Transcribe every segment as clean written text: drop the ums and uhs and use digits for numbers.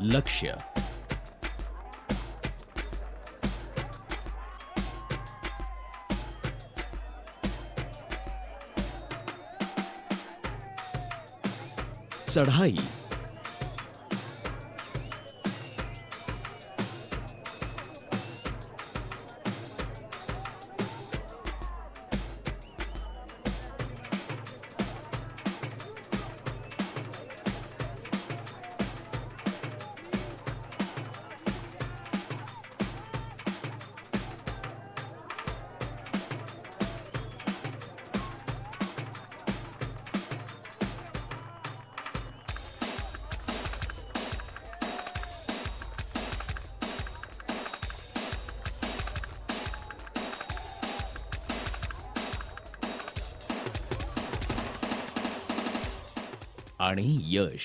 लक्ष्य. चढाई. आणि यश.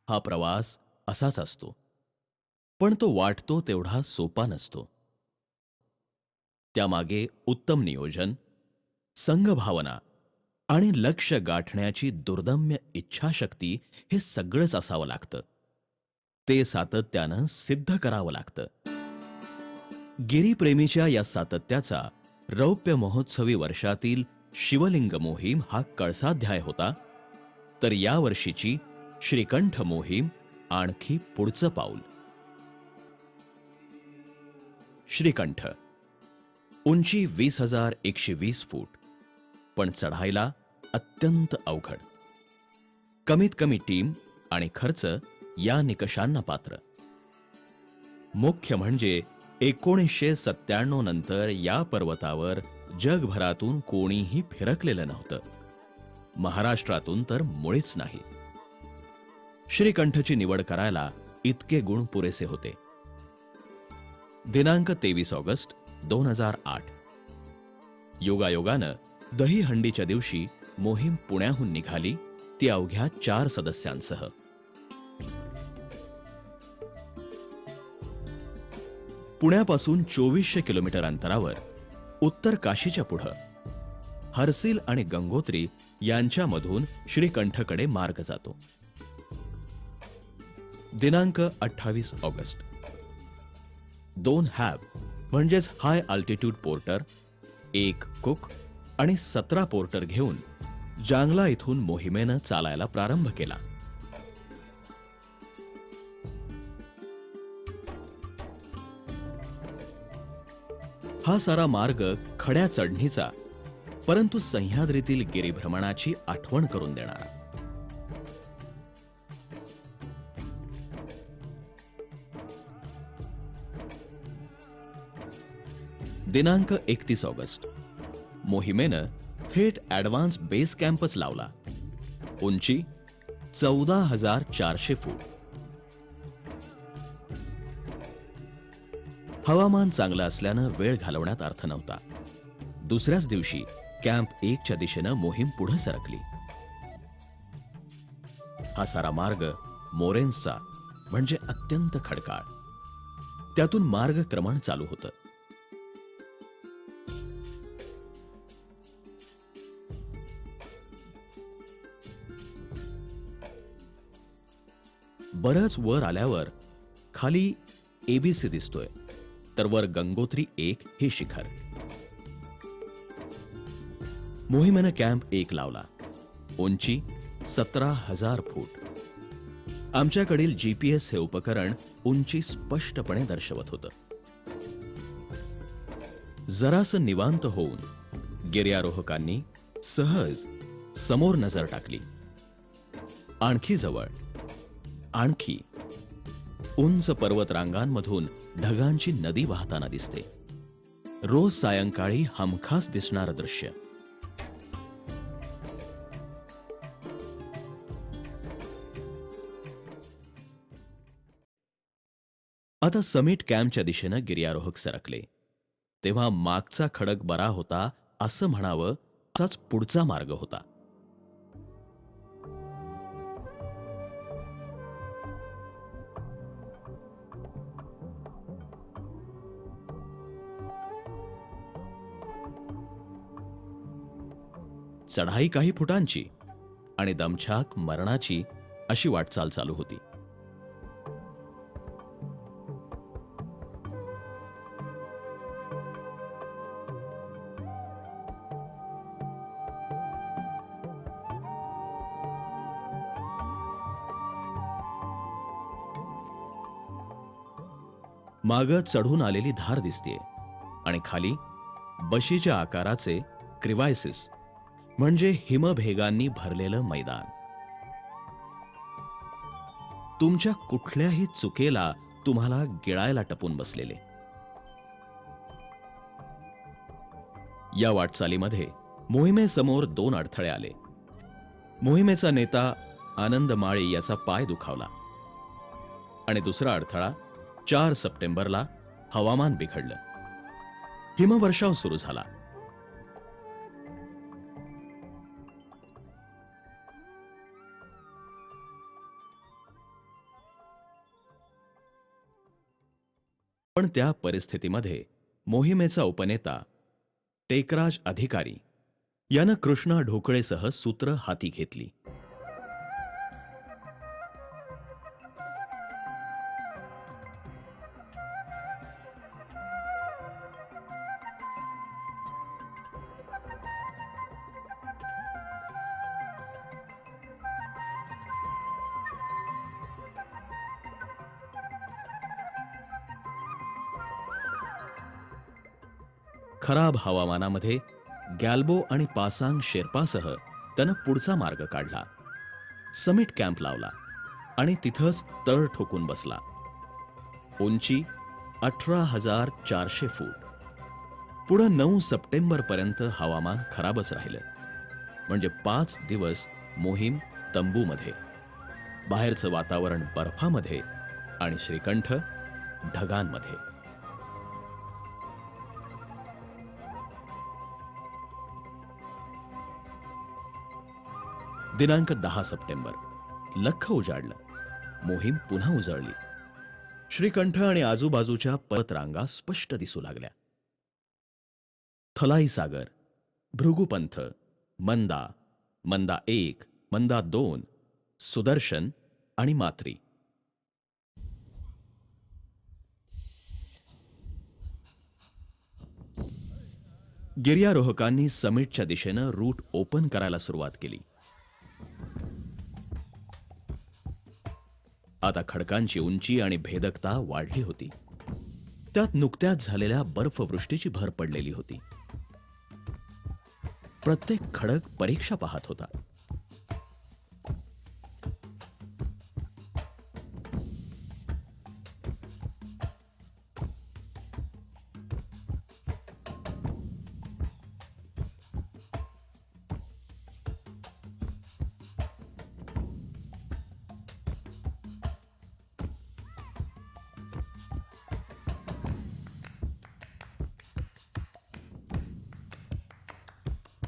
हा प्रवास असाच असतो, पण तो वाटतो तेवढा सोपा नसतो. त्यामागे उत्तम नियोजन, संघभावना आणि लक्ष्य गाठण्याची दुर्दम्य इच्छाशक्ती हे सगळंच असावं लागतं. ते सातत्यानं सिद्ध करावं लागतं. गिरीप्रेमीच्या या सातत्याचा रौप्य महोत्सवी वर्षातील शिवलिंग मोहीम हा कळसाध्याय होता, तर या वर्षीची श्रीकंठ मोहीम आणखी पुढचं पाऊल. श्रीकंठ उंची 20,120 फूट, पण चढायला अत्यंत अवघड. कमीत कमी टीम आणि खर्च या निकषांना पात्र. मुख्य म्हणजे 1997 नंतर या पर्वतावर जगभरातून कोणीही फिरकलेलं नव्हतं. महाराष्ट्रातून तर मुळीच नाही. श्रीकंठची निवड करायला इतके गुण पुरेसे होते. दिनांक 23 ऑगस्ट 2008. योगायोगानं दहीहंडीच्या दिवशी मोहीम पुण्याहून निघाली, ती अवघ्या 4 सदस्यांसह. पुण्यापासून 2400 किलोमीटर अंतरावर उत्तर काशीच्या पुढं हर्सिल आणि गंगोत्री यांच्यामधून श्रीकंठकडे मार्ग जातो. दिनांक 28 ऑगस्ट. 2 हॅब म्हणजेच हाय अल्टिट्यूड पोर्टर, 1 कुक आणि 17 पोर्टर घेऊन जांगला इथून मोहिमेनं चालायला प्रारंभ केला. हा सारा मार्ग खड्या चढणीचा, परंतु सह्याद्रीतील गिरिभ्रमणाची आठवण करून देणारा. दिनांक 31 ऑगस्ट. मोहिमेनं थेट ॲडव्हान्स बेस कॅम्पच लावला. उंची 14,400 फूट. हवामान चांगलं असल्यानं वेळ घालवण्यात अर्थ नव्हता. दुसऱ्याच दिवशी कॅम्प 1च्या दिशेनं मोहीम पुढे सरकली. हा सारा मार्ग मोरेन्सचा म्हणजे अत्यंत खडकाळ. त्यातून मार्गक्रमण चालू होतं. बरंच वर आल्यावर खाली एबीसी दिसतोय, तर वर गंगोत्री 1 हे शिखर. मोहिमेनं कॅम्प 1 लावला. उंची 17,000 फूट. आमच्याकडील जीपीएस हे उपकरण उंची स्पष्टपणे दर्शवत होतं. जरासं निवांत होऊन गिर्यारोहकांनी सहज समोर नजर टाकली. आणखी जवळ, आणखी उंच पर्वतरांगांमधून ढगांची नदी वाहताना दिसते. रोज सायंकाळी हमखास दिसणारं दृश्य. आता समिट कॅम्पच्या दिशेनं गिर्यारोहक सरकले, तेव्हा मागचा खडक बरा होता असं म्हणावं, असाच पुढचा मार्ग होता. चढाई काही फुटांची आणि दमछाक मरणाची अशी वाटचाल चालू होती. मागं चढून आलेली धार दिसतेय आणि खाली बशीच्या आकाराचे क्रिवायसिस म्हणजे हिमभेगांनी भरलेलं मैदान. तुमच्या कुठल्याही चुकेला तुम्हाला गिळायला टपून बसलेले. या वाटचालीमध्ये मोहिमेसमोर 2 अडथळे आले. मोहिमेचा नेता आनंद माळी याचा पाय दुखावला आणि दुसरा अडथळा 4 सप्टेंबरला हवामान बिघडलं. हिमवर्षाव सुरू झाला. पण त्या परिस्थितीमध्ये मोहिमेचा उपनेता टेकराज अधिकारी यानं कृष्णा ढोकळेसह सूत्र हाती घेतली. खराब हवामानामध्ये गॅल्बो आणि पासांग शेर्पासह त्यानं पुढचा मार्ग काढला. समिट कॅम्प लावला आणि तिथंच तळ ठोकून बसला. उंची 18,400 फूट. पुढं 9 सप्टेंबरपर्यंत हवामान खराबच राहिलं. म्हणजे 5 दिवस मोहीम तंबूमध्ये, बाहेरचं वातावरण बर्फामध्ये आणि श्रीकंठ ढगांमध्ये. दिनांक 10 सप्टेंबर. लख्ख उजाडलं. मोहीम पुन्हा उजळली. श्रीकंठ आणि आजूबाजूच्या पर्वतरांगा स्पष्ट दिसू लागल्या. थलाई सागर, भृगुपंथ, मंदा, मंदा 1, मंदा 2, सुदर्शन आणि मात्री. गिर्यारोहकांनी समिटच्या दिशेनं रूट ओपन करायला सुरुवात केली. आता खडकांची उंची आणि भेदकता वाढली होती. त्यात नुकत्याच झालेल्या बर्फवृष्टीची भर पडलेली होती. प्रत्येक खडक परीक्षा पाहत होता.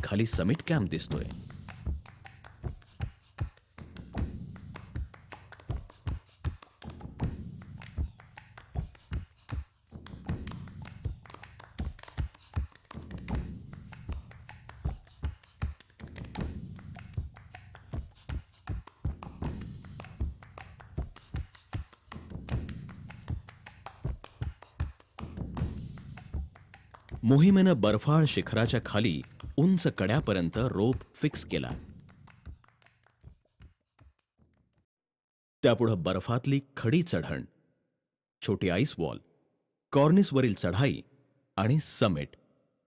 खाली समिट कॅम्प दिसतोय. मोहिमेनं बर्फाळ शिखराच्या खाली उंच कड्यापर्यंत रोप फिक्स केला. त्यापुढं बर्फातली खडी चढण, छोटी आईस वॉल, कॉर्निसवरील चढाई आणि समिट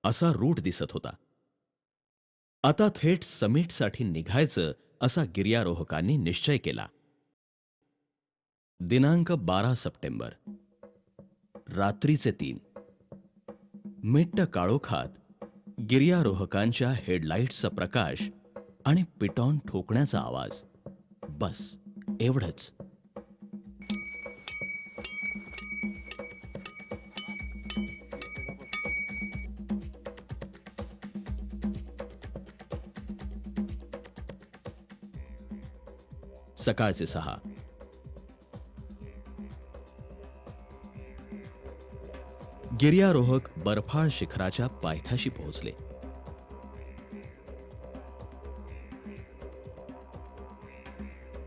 असा रूट दिसत होता. आता थेट समिटसाठी निघायचं असा गिर्यारोहकांनी निश्चय केला. दिनांक 12 सप्टेंबर. रात्रीचे 3. मिट्ट काळोखात गिर्यारोहकांच्या हेडलाईट्सचा प्रकाश आणि पिटॉन ठोकण्याचा आवाज. बस एवढंच. सकाळचे 6. गिर्यारोहक बर्फाळ शिखराच्या पायथ्याशी पोहोचले.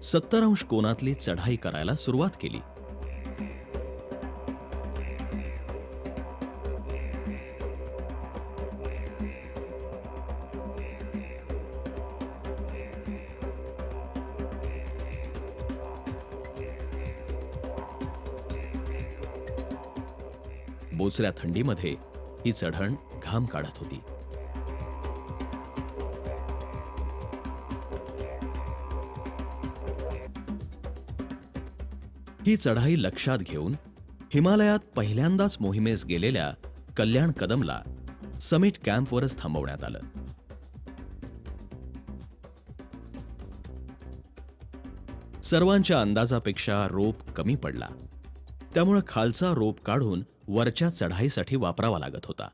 70 अंश कोनातली चढाई करायला सुरुवात केली. बोचऱ्या थंडीमध्ये ही चढण घाम काढत होती. ही चढाई लक्षात घेऊन हिमालयात पहिल्यांदाच मोहिमेस गेलेल्या कल्याण कदमला समिट कॅम्पवरच थांबवण्यात आलं. सर्वांच्या अंदाजापेक्षा रोप कमी पडला, त्यामुळे खालचा रोप काढून वरच्या चढाईसाठी वापरावा लागत होता.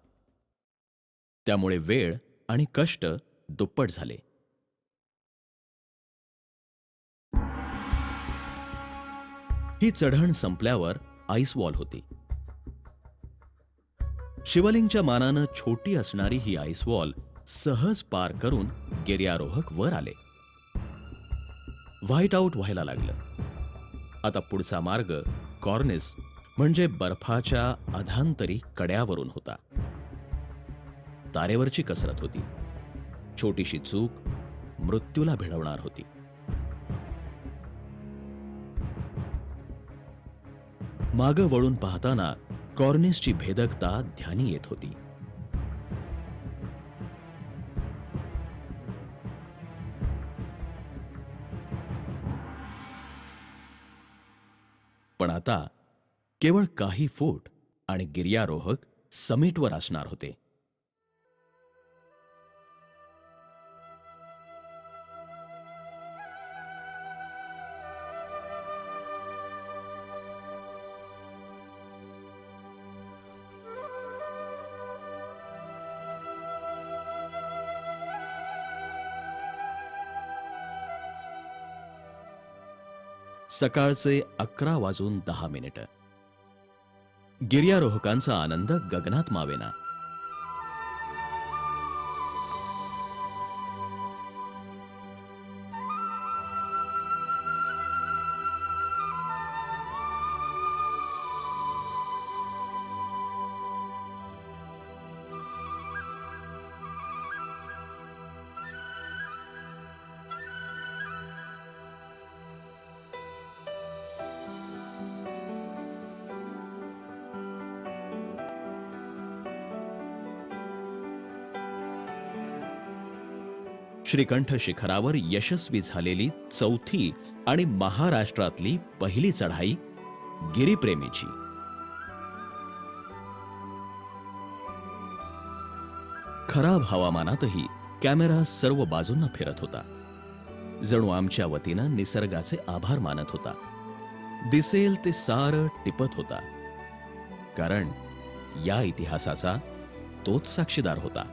त्यामुळे वेळ आणि कष्ट दुप्पट झाले. ही चढण संपल्यावर आईस वॉल होती. शिवलिंगच्या मानानं छोटी असणारी ही आईस वॉल सहज पार करून गिर्यारोहक वर आले. व्हाईट आऊट व्हायला लागलं. आता पुढचा मार्ग कॉर्निस म्हणजे बर्फाच्या अधांतरी कड्यावरून होता. तारेवरची कसरत होती. छोटीशी चूक मृत्यूला भिडवणार होती. मागं वळून पाहताना कॉर्निसची भेदकता ध्यानी येत होती. पण आता केवळ काही फूट आणि गिर्यारोहक समिटवर असणार होते. सकाळचे 11:10. गिर्यारोहकांचा आनंद गगनात मावेना. श्रीकंठ शिखरावर यशस्वी झालेली चौथी आणि महाराष्ट्रातली पहिली चढाई गिरीप्रेमीची. खराब हवामानातही कॅमेरा सर्व बाजूंना फिरत होता. जणू आमच्या वतीनं निसर्गाचे आभार मानत होता. दिसेल ते सारं टिपत होता, कारण या इतिहासाचा तोच साक्षीदार होता.